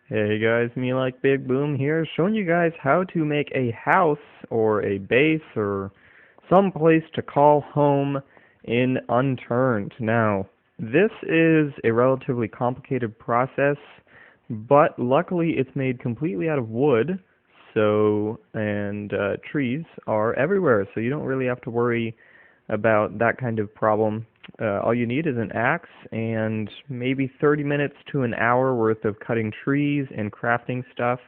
Hey guys, me like Big Boom here, showing you guys how to make a house or a base or some place to call home in Unturned. Now, this is a relatively complicated process, but luckily it's made completely out of wood, and trees are everywhere, so you don't really have to worry about that kind of problem. All you need is an axe and maybe 30 minutes to an hour worth of cutting trees and crafting stuff.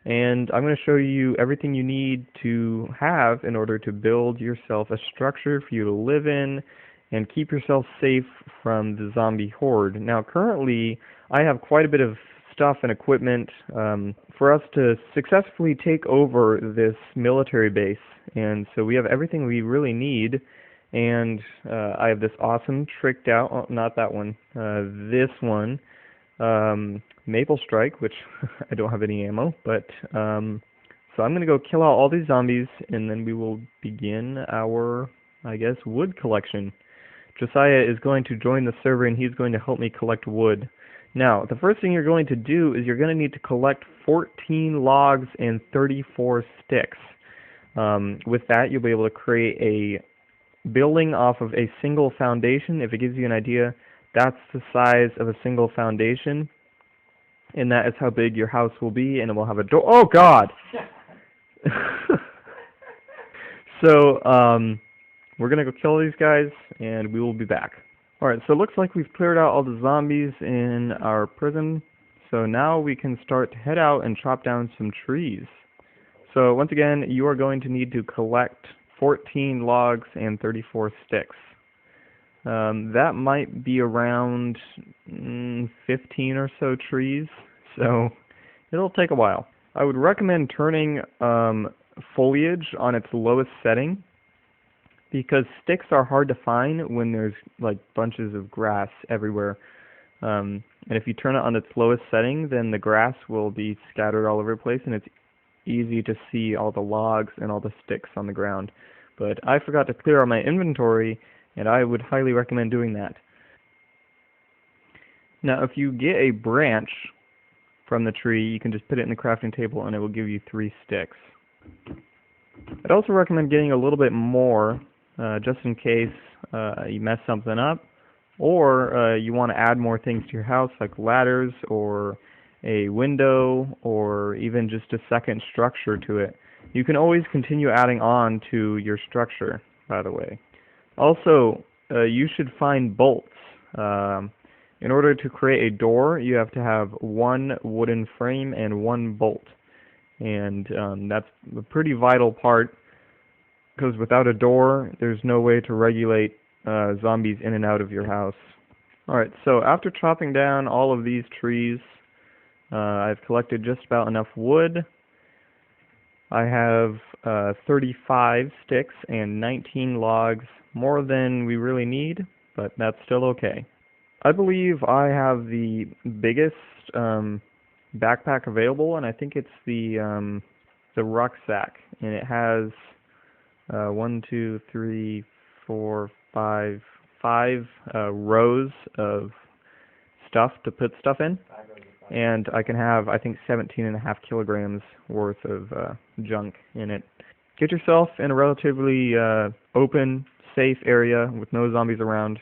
And I'm going to show you everything you need to have in order to build yourself a structure for you to live in and keep yourself safe from the zombie horde. Now currently I have quite a bit of stuff and equipment for us to successfully take over this military base, and so we have everything we really need. And I have this awesome tricked out, oh, not that one, this one, Maple Strike, which I don't have any ammo, but so I'm going to go kill out all these zombies, and then we will begin our, I guess, wood collection. Josiah is going to join the server, and he's going to help me collect wood. Now, the first thing you're going to do is you're going to need to collect 14 logs and 34 sticks. With that, you'll be able to create a building off of a single foundation. If it gives you an idea, that's the size of a single foundation, and that is how big your house will be, and it will have a door. Oh God! So we're gonna go kill these guys, and we will be back. Alright, so it looks like we've cleared out all the zombies in our prison, so now we can start to head out and chop down some trees. So once again, you are going to need to collect 14 logs and 34 sticks. That might be around 15 or so trees, so it'll take a while. I would recommend turning foliage on its lowest setting, because sticks are hard to find when there's like bunches of grass everywhere. And if you turn it on its lowest setting, then the grass will be scattered all over the place, and it's easy to see all the logs and all the sticks on the ground. But I forgot to clear out my inventory, and I would highly recommend doing that. Now, if you get a branch from the tree, you can just put it in the crafting table, and it will give you 3 sticks. I'd also recommend getting a little bit more, just in case you mess something up, or you want to add more things to your house, like ladders, or a window, or even just a second structure to it. You can always continue adding on to your structure, by the way. Also, you should find bolts. In order to create a door, you have to have 1 wooden frame and 1 bolt. And that's a pretty vital part, because without a door, there's no way to regulate zombies in and out of your house. Alright, so after chopping down all of these trees, I've collected just about enough wood. I have 35 sticks and 19 logs, more than we really need, but that's still okay. I believe I have the biggest backpack available, and I think it's the rucksack, and it has 1, 2, 3, 4, 5 rows of stuff to put stuff in. And I can have, I think, 17.5 kilograms worth of junk in it. Get yourself in a relatively open, safe area with no zombies around,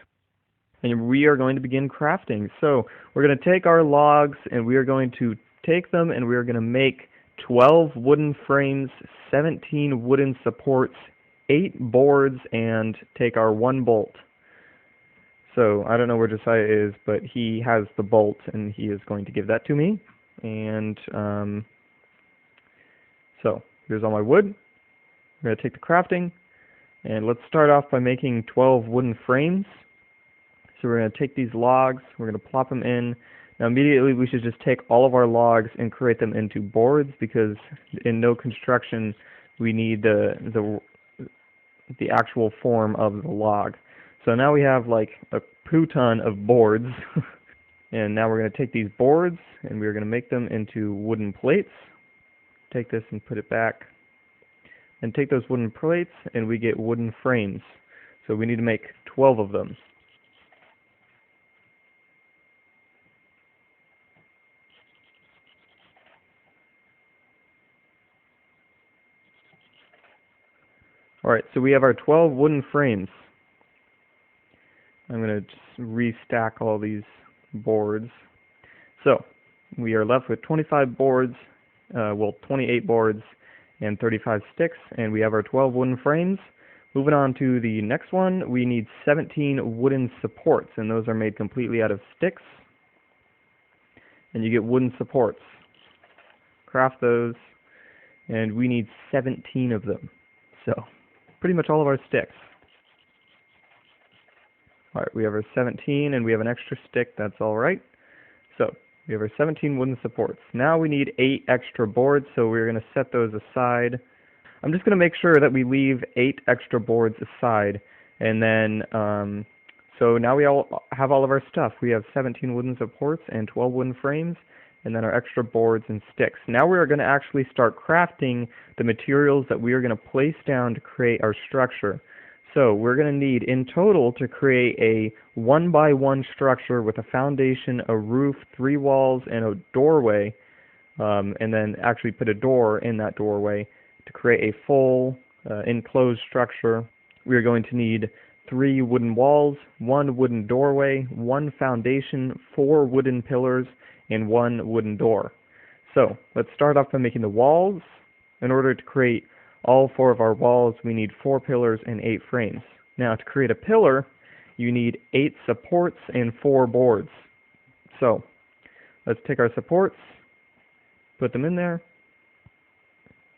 and we are going to begin crafting. So we're going to take our logs, and we are going to take them, and we are going to make 12 wooden frames, 17 wooden supports, 8 boards, and take our 1 bolt. So I don't know where Josiah is, but he has the bolt, and he is going to give that to me. And so here's all my wood. I'm going to take the crafting, and let's start off by making 12 wooden frames. So we're going to take these logs, we're going to plop them in. Now immediately we should just take all of our logs and create them into boards, because in no construction we need the actual form of the log. So now we have like a ton of boards, and now we're going to take these boards and we're going to make them into wooden plates. Take this and put it back, and take those wooden plates and we get wooden frames. So we need to make 12 of them. Alright, so we have our 12 wooden frames. I'm going to just restack all these boards. So, we are left with 25 boards, 28 boards and 35 sticks, and we have our 12 wooden frames. Moving on to the next one, we need 17 wooden supports, and those are made completely out of sticks. And you get wooden supports. Craft those, and we need 17 of them. So, pretty much all of our sticks. Alright, we have our 17 and we have an extra stick, that's alright. So, we have our 17 wooden supports. Now we need 8 extra boards, so we're going to set those aside. I'm just going to make sure that we leave 8 extra boards aside, and then, so now we all have all of our stuff. We have 17 wooden supports and 12 wooden frames, and then our extra boards and sticks. Now we are going to actually start crafting the materials that we are going to place down to create our structure. So we're going to need, in total, to create a 1-by-1 structure with a foundation, a roof, 3 walls, and a doorway, and then actually put a door in that doorway to create a full enclosed structure. We are going to need 3 wooden walls, 1 wooden doorway, 1 foundation, 4 wooden pillars, and 1 wooden door. So let's start off by making the walls. In order to create all 4 of our walls, we need 4 pillars and 8 frames. Now, to create a pillar, you need 8 supports and 4 boards. So, let's take our supports, put them in there,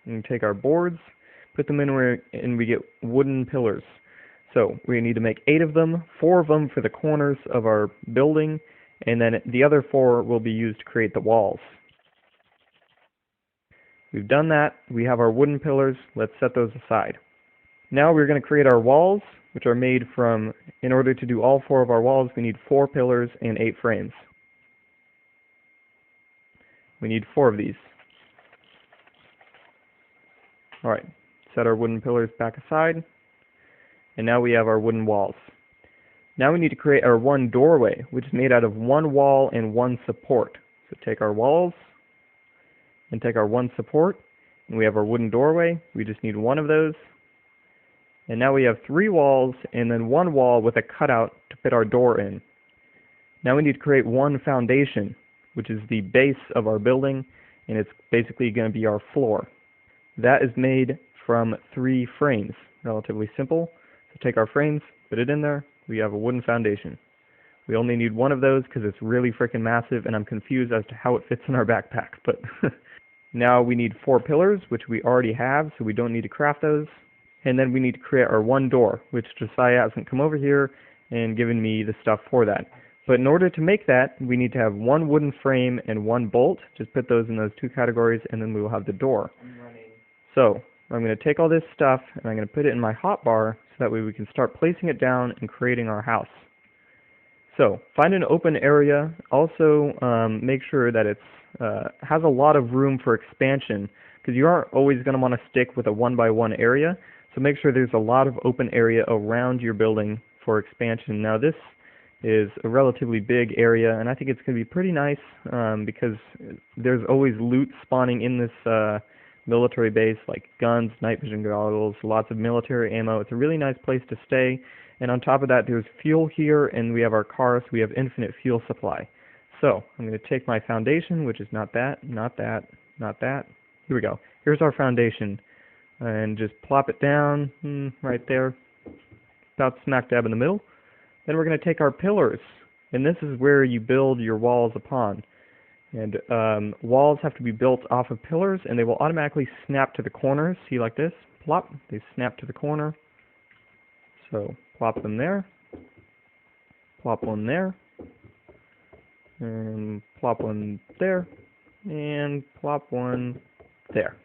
and take our boards, put them in where, and we get wooden pillars. So, we need to make 8 of them, 4 of them for the corners of our building, and then the other 4 will be used to create the walls. We've done that. We have our wooden pillars. Let's set those aside. Now we're going to create our walls, which are made from, in order to do all 4 of our walls, we need 4 pillars and 8 frames. We need 4 of these. Alright, set our wooden pillars back aside. And now we have our wooden walls. Now we need to create our 1 doorway, which is made out of 1 wall and 1 support. So take our walls, and take our 1 support, and we have our wooden doorway. We just need 1 of those. And now we have 3 walls, and then 1 wall with a cutout to fit our door in. Now we need to create 1 foundation, which is the base of our building, and it's basically going to be our floor. That is made from 3 frames. Relatively simple. So take our frames, put it in there, we have a wooden foundation. We only need 1 of those because it's really freaking massive, and I'm confused as to how it fits in our backpack, but now we need 4 pillars, which we already have, so we don't need to craft those. And then we need to create our 1 door, which Josiah hasn't come over here and given me the stuff for that. But in order to make that, we need to have 1 wooden frame and 1 bolt. Just put those in those 2 categories, and then we will have the door. So I'm going to take all this stuff, and I'm going to put it in my hotbar, so that way we can start placing it down and creating our house. So, find an open area. Also, make sure that it has a lot of room for expansion, because you aren't always going to want to stick with a 1-by-1 area. So make sure there's a lot of open area around your building for expansion. Now, this is a relatively big area, and I think it's going to be pretty nice because there's always loot spawning in this military base, like guns, night vision goggles, lots of military ammo. It's a really nice place to stay. And on top of that, there's fuel here, and we have our car, so we have infinite fuel supply. So, I'm going to take my foundation, which is not that, not that, not that. Here we go. Here's our foundation. And just plop it down right there, about smack dab in the middle. Then we're going to take our pillars, and this is where you build your walls upon. And walls have to be built off of pillars, and they will automatically snap to the corners. See, like this? Plop. They snap to the corner. So, plop them there, plop one there, and plop one there, and plop one there.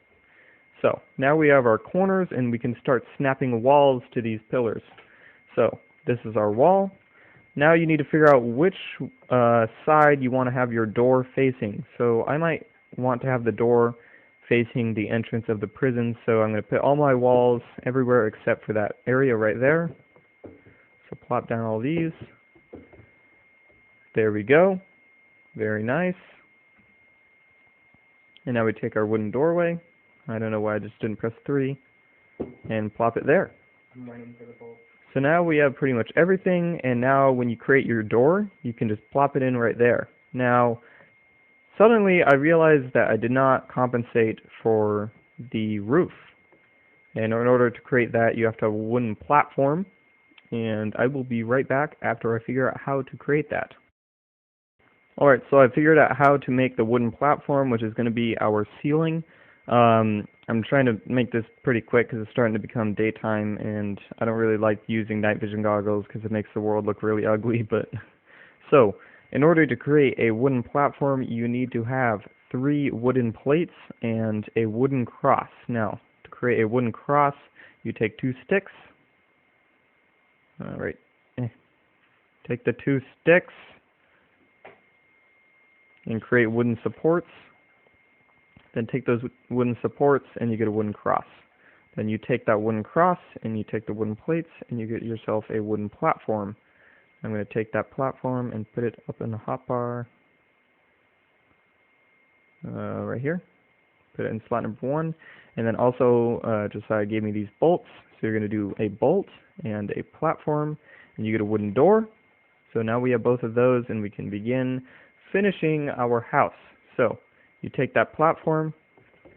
So, now we have our corners, and we can start snapping walls to these pillars. So, this is our wall. Now you need to figure out which side you want to have your door facing. So, I might want to have the door facing the entrance of the prison, so I'm going to put all my walls everywhere except for that area right there. So plop down all these. There we go. Very nice. And now we take our wooden doorway. I don't know why I just didn't press 3. and plop it there. I'm waiting for the bolt. So now we have pretty much everything, and now when you create your door, you can just plop it in right there. Now, suddenly I realized that I did not compensate for the roof. And in order to create that, you have to have a wooden platform, and I will be right back after I figure out how to create that. Alright, so I figured out how to make the wooden platform, which is going to be our ceiling. I'm trying to make this pretty quick because it's starting to become daytime, and I don't really like using night vision goggles because it makes the world look really ugly. But so, in order to create a wooden platform, you need to have 3 wooden plates and a wooden cross. Now, to create a wooden cross, you take 2 sticks. Alright, take the 2 sticks and create wooden supports. Then take those wooden supports and you get a wooden cross. Then you take that wooden cross and you take the wooden plates and you get yourself a wooden platform. I'm going to take that platform and put it up in the hotbar right here. Put it in slot number 1. And then also Josiah gave me these bolts. So you're going to do a bolt and a platform and you get a wooden door. So now we have both of those and we can begin finishing our house. So you take that platform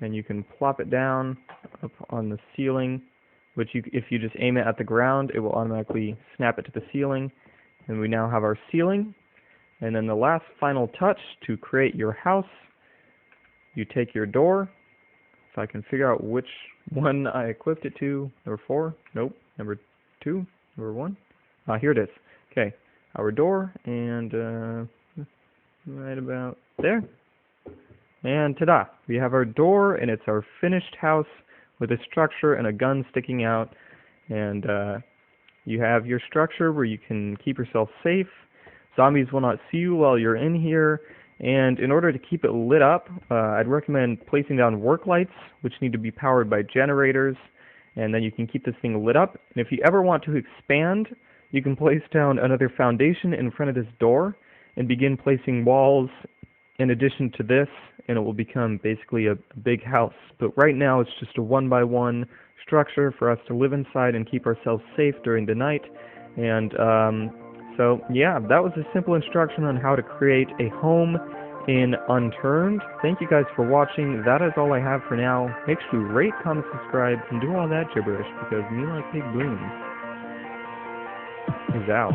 and you can plop it down up on the ceiling, which if you just aim it at the ground, it will automatically snap it to the ceiling. And we now have our ceiling. And then the last final touch to create your house, you take your door. If I can figure out which one I equipped it to, number 4, nope, number 2, number 1. Here it is. Okay, our door, and right about there. And ta-da! We have our door, and it's our finished house with a structure and a gun sticking out. And you have your structure where you can keep yourself safe. Zombies will not see you while you're in here. And in order to keep it lit up, I'd recommend placing down work lights, which need to be powered by generators. And then you can keep this thing lit up. And if you ever want to expand, you can place down another foundation in front of this door and begin placing walls in addition to this, and it will become basically a big house. But right now it's just a 1x1 structure for us to live inside and keep ourselves safe during the night. And so yeah, that was a simple instruction on how to create a home in Unturned. Thank you guys for watching. That is all I have for now. Make sure you rate, comment, subscribe, and do all that gibberish, because me like big boom is out.